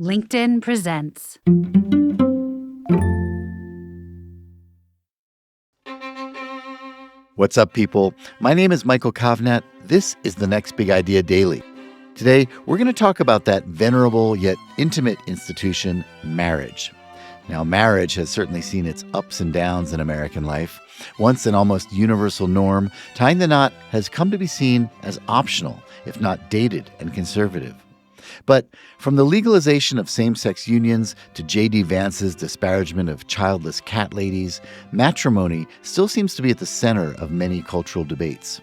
LinkedIn presents. What's up, people? My name is Michael Kovnat. This is the Next Big Idea Daily. Today, we're going to talk about that venerable yet intimate institution, marriage. Now, marriage has certainly seen its ups and downs in American life. Once an almost universal norm, tying the knot has come to be seen as optional, if not dated and conservative. But from the legalization of same-sex unions to J.D. Vance's disparagement of childless cat ladies, matrimony still seems to be at the center of many cultural debates.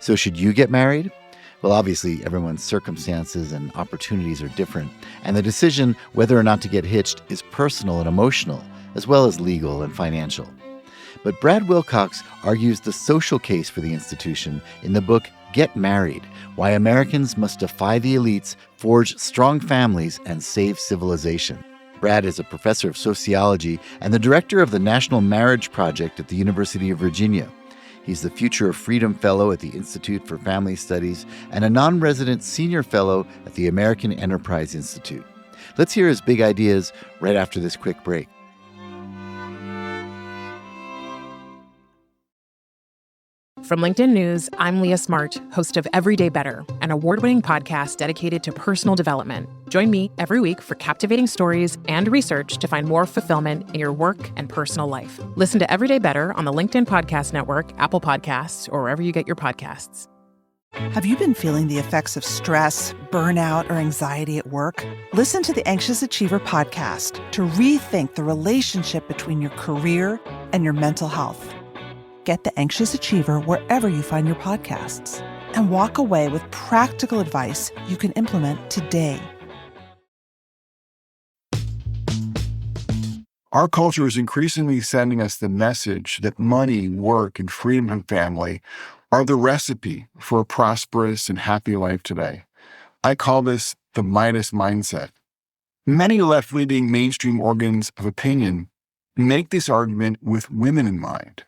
So should you get married? Well, obviously, everyone's circumstances and opportunities are different, and the decision whether or not to get hitched is personal and emotional, as well as legal and financial. But Brad Wilcox argues the social case for the institution in the book Get Married: Why Americans Must Defy the Elites, Forge Strong Families, and Save Civilization. Brad is a professor of sociology and the director of the National Marriage Project at the University of Virginia. He's the Future of Freedom Fellow at the Institute for Family Studies and a non-resident senior fellow at the American Enterprise Institute. Let's hear his big ideas right after this quick break. From LinkedIn News, I'm Leah Smart, host of Everyday Better, an award-winning podcast dedicated to personal development. Join me every week for captivating stories and research to find more fulfillment in your work and personal life. Listen to Everyday Better on the LinkedIn Podcast Network, Apple Podcasts, or wherever you get your podcasts. Have you been feeling the effects of stress, burnout, or anxiety at work? Listen to the Anxious Achiever podcast to rethink the relationship between your career and your mental health. Get The Anxious Achiever wherever you find your podcasts, and walk away with practical advice you can implement today. Our culture is increasingly sending us the message that money, work, and freedom from family are the recipe for a prosperous and happy life today. I call this the Midas mindset. Many left-leaning mainstream organs of opinion make this argument with women in mind.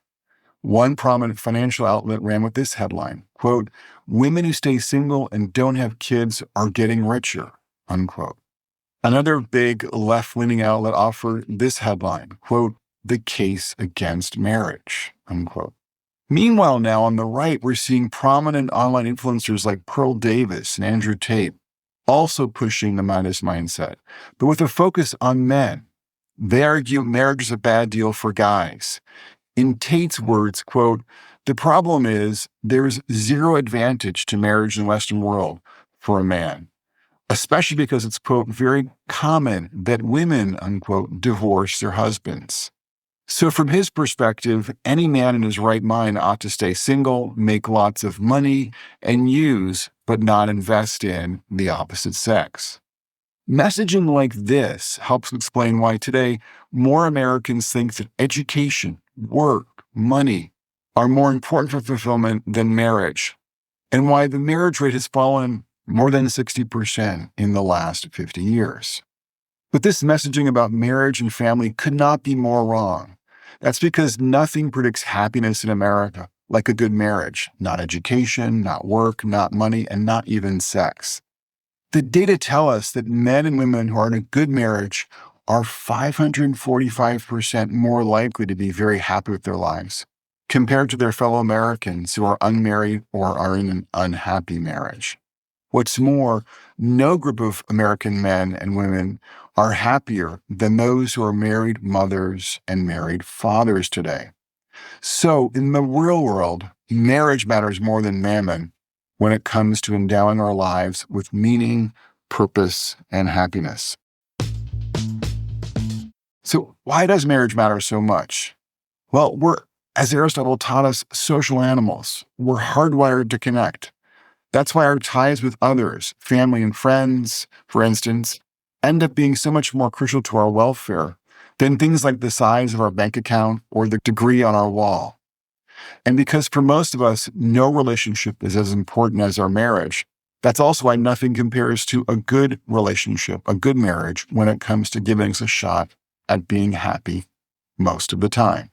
One prominent financial outlet ran with this headline, quote, "Women who stay single and don't have kids are getting richer," unquote. Another big left-leaning outlet offered this headline, quote, "The case against marriage," unquote. Meanwhile, now on the right, we're seeing prominent online influencers like Pearl Davis and Andrew Tate also pushing the Midas mindset, but with a focus on men. They argue marriage is a bad deal for guys. In Tate's words, quote, "The problem is there's zero advantage to marriage in the Western world for a man, especially because it's, quote, very common that women," unquote, "divorce their husbands." So from his perspective, any man in his right mind ought to stay single, make lots of money, and use, but not invest in, the opposite sex. Messaging like this helps explain why today more Americans think that education, work, money are more important for fulfillment than marriage, and why the marriage rate has fallen more than 60% in the last 50 years. But this messaging about marriage and family could not be more wrong. That's because nothing predicts happiness in America like a good marriage, not education, not work, not money, and not even sex. The data tell us that men and women who are in a good marriage are 545% more likely to be very happy with their lives compared to their fellow Americans who are unmarried or are in an unhappy marriage. What's more, no group of American men and women are happier than those who are married mothers and married fathers today. So in the real world, marriage matters more than mammon when it comes to endowing our lives with meaning, purpose, and happiness. So why does marriage matter so much? Well, we're, as Aristotle taught us, social animals. We're hardwired to connect. That's why our ties with others, family and friends, for instance, end up being so much more crucial to our welfare than things like the size of our bank account or the degree on our wall. And because for most of us, no relationship is as important as our marriage, that's also why nothing compares to a good relationship, a good marriage, when it comes to giving us a shot at being happy most of the time.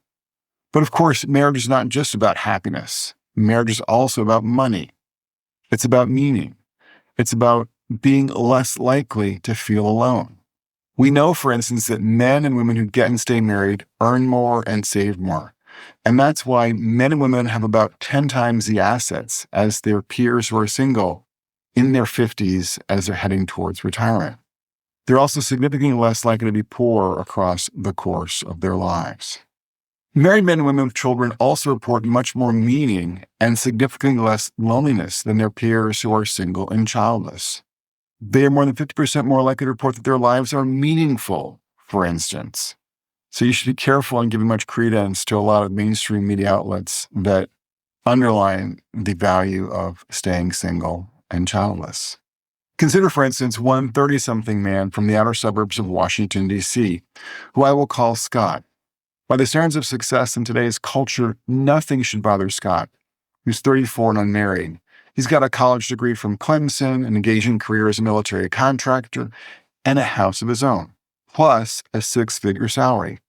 But of course, marriage is not just about happiness. Marriage is also about money. It's about meaning. It's about being less likely to feel alone. We know, for instance, that men and women who get and stay married earn more and save more. And that's why men and women have about 10 times the assets as their peers who are single in their 50s as they're heading towards retirement. They're also significantly less likely to be poor across the course of their lives. Married men and women with children also report much more meaning and significantly less loneliness than their peers who are single and childless. They are more than 50% more likely to report that their lives are meaningful, for instance. So you should be careful in giving much credence to a lot of mainstream media outlets that underline the value of staying single and childless. Consider, for instance, one 30-something man from the outer suburbs of Washington, D.C., who I will call Scott. By the standards of success in today's culture, nothing should bother Scott, who's 34 and unmarried. He's got a college degree from Clemson, an engaging career as a military contractor, and a house of his own, plus a 6-figure salary.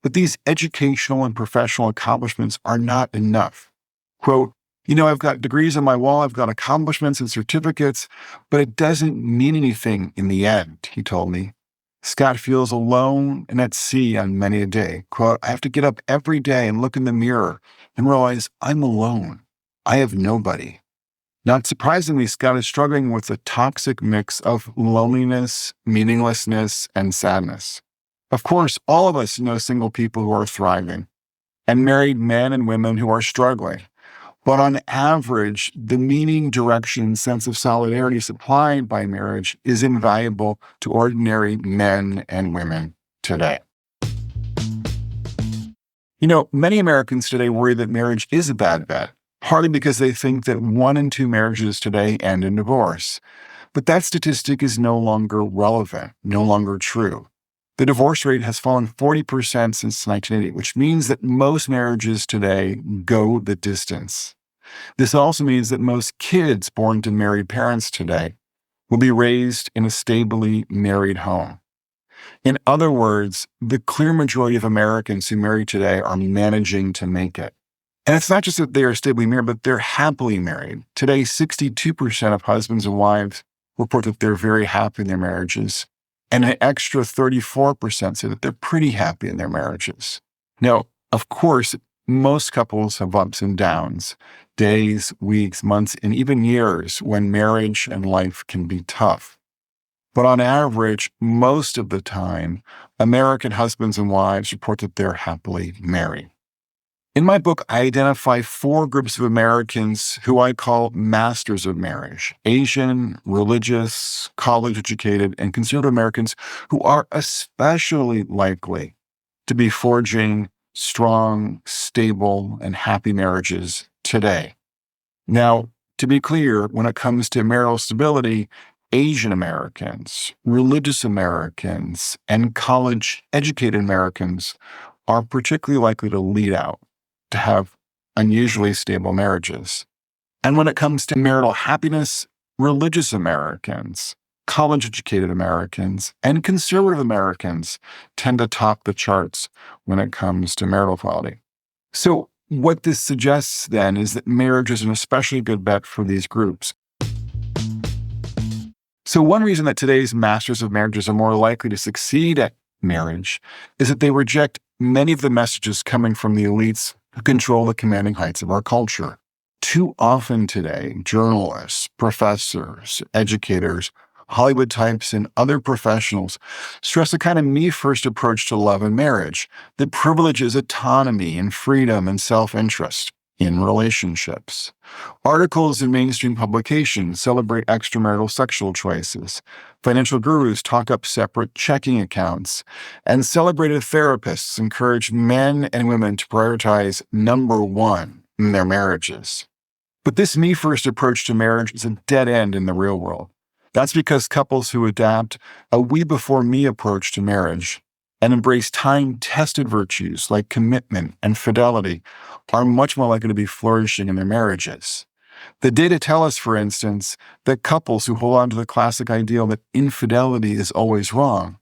But these educational and professional accomplishments are not enough. Quote, I've got degrees on my wall, I've got accomplishments and certificates, but it doesn't mean anything in the end, he told me. Scott feels alone and at sea on many a day. Quote, I have to get up every day and look in the mirror and realize I'm alone. I have nobody. Not surprisingly, Scott is struggling with a toxic mix of loneliness, meaninglessness, and sadness. Of course, all of us know single people who are thriving and married men and women who are struggling. But on average, the meaning, direction, and sense of solidarity supplied by marriage is invaluable to ordinary men and women today. Many Americans today worry that marriage is a bad bet, partly because they think that 1 in 2 marriages today end in divorce. But that statistic is no longer relevant, no longer true. The divorce rate has fallen 40% since 1980, which means that most marriages today go the distance. This also means that most kids born to married parents today will be raised in a stably married home. In other words, the clear majority of Americans who marry today are managing to make it. And it's not just that they are stably married, but they're happily married. Today, 62% of husbands and wives report that they're very happy in their marriages. And an extra 34% say that they're pretty happy in their marriages. Now, of course, most couples have ups and downs, days, weeks, months, and even years when marriage and life can be tough. But on average, most of the time, American husbands and wives report that they're happily married. In my book, I identify 4 groups of Americans who I call masters of marriage: Asian, religious, college-educated, and conservative Americans who are especially likely to be forging strong, stable, and happy marriages today. Now, to be clear, when it comes to marital stability, Asian Americans, religious Americans, and college-educated Americans are particularly likely to lead out to have unusually stable marriages. And when it comes to marital happiness, religious Americans, college-educated Americans, and conservative Americans tend to top the charts when it comes to marital quality. So what this suggests then is that marriage is an especially good bet for these groups. So one reason that today's masters of marriages are more likely to succeed at marriage is that they reject many of the messages coming from the elites who control the commanding heights of our culture. Too often today, journalists, professors, educators, Hollywood types, and other professionals stress a kind of me-first approach to love and marriage that privileges autonomy and freedom and self-interest in relationships. Articles in mainstream publications celebrate extramarital sexual choices. Financial gurus talk up separate checking accounts. And celebrated therapists encourage men and women to prioritize number 1 in their marriages. But this me-first approach to marriage is a dead end in the real world. That's because couples who adapt a we-before-me approach to marriage and embrace time-tested virtues like commitment and fidelity are much more likely to be flourishing in their marriages. The data tell us, for instance, that couples who hold on to the classic ideal that infidelity is always wrong,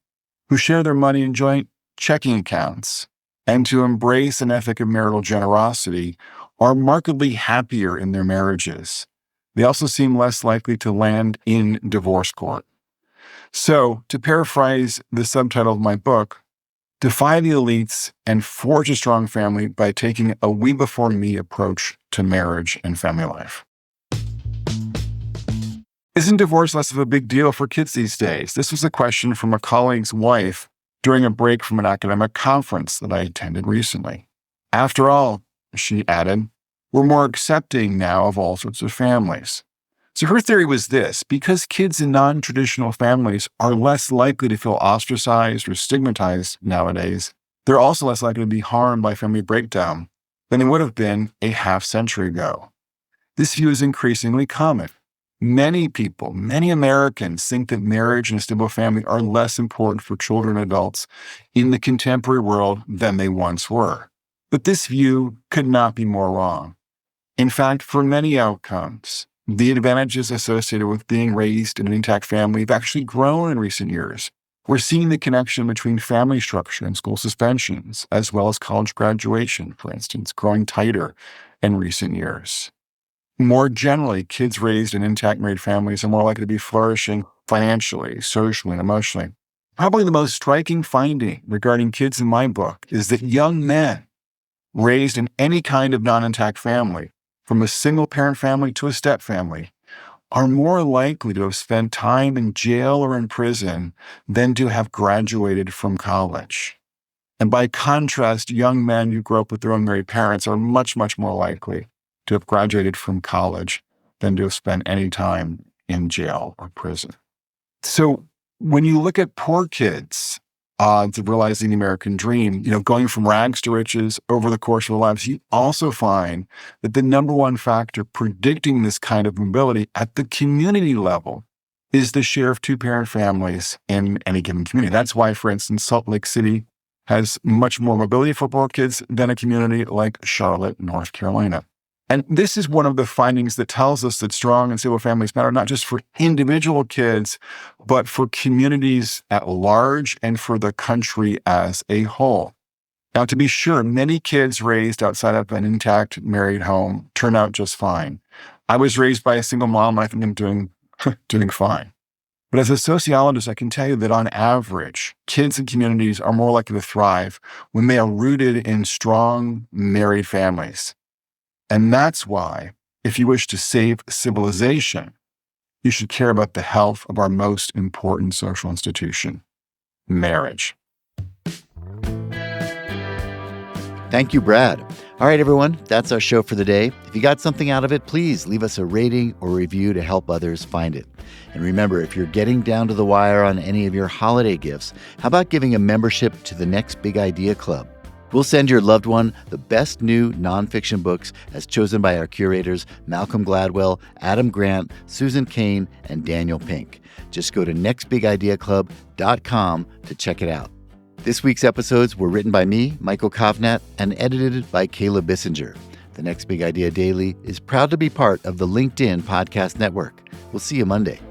who share their money in joint checking accounts, and to embrace an ethic of marital generosity are markedly happier in their marriages. They also seem less likely to land in divorce court. So, to paraphrase the subtitle of my book, defy the elites and forge a strong family by taking a we before me approach to marriage and family life. Isn't divorce less of a big deal for kids these days? This was a question from a colleague's wife during a break from an academic conference that I attended recently. After all, she added, we're more accepting now of all sorts of families. So her theory was this: because kids in non-traditional families are less likely to feel ostracized or stigmatized nowadays, they're also less likely to be harmed by family breakdown than they would have been a half century ago. This view is increasingly common. Many people, many Americans think that marriage and a stable family are less important for children and adults in the contemporary world than they once were. But this view could not be more wrong. In fact, for many outcomes, the advantages associated with being raised in an intact family have actually grown in recent years. We're seeing the connection between family structure and school suspensions, as well as college graduation, for instance, growing tighter in recent years. More generally, kids raised in intact married families are more likely to be flourishing financially, socially, and emotionally. Probably the most striking finding regarding kids in my book is that young men raised in any kind of non-intact family, from a single-parent family to a step-family, are more likely to have spent time in jail or in prison than to have graduated from college. And by contrast, young men who grow up with their own married parents are much, much more likely to have graduated from college than to have spent any time in jail or prison. So when you look at poor kids, odds of realizing the American dream, going from rags to riches over the course of their lives, you also find that the number one factor predicting this kind of mobility at the community level is the share of two-parent families in any given community. That's why, for instance, Salt Lake City has much more mobility for poor kids than a community like Charlotte, North Carolina. And this is one of the findings that tells us that strong and stable families matter not just for individual kids, but for communities at large and for the country as a whole. Now, to be sure, many kids raised outside of an intact married home turn out just fine. I was raised by a single mom, and I think I'm doing fine. But as a sociologist, I can tell you that on average, kids and communities are more likely to thrive when they are rooted in strong married families. And that's why, if you wish to save civilization, you should care about the health of our most important social institution, marriage. Thank you, Brad. All right, everyone, that's our show for the day. If you got something out of it, please leave us a rating or review to help others find it. And remember, if you're getting down to the wire on any of your holiday gifts, how about giving a membership to the Next Big Idea Club? We'll send your loved one the best new nonfiction books as chosen by our curators Malcolm Gladwell, Adam Grant, Susan Cain, and Daniel Pink. Just go to nextbigideaclub.com to check it out. This week's episodes were written by me, Michael Kovnat, and edited by Kayla Bissinger. The Next Big Idea Daily is proud to be part of the LinkedIn Podcast Network. We'll see you Monday.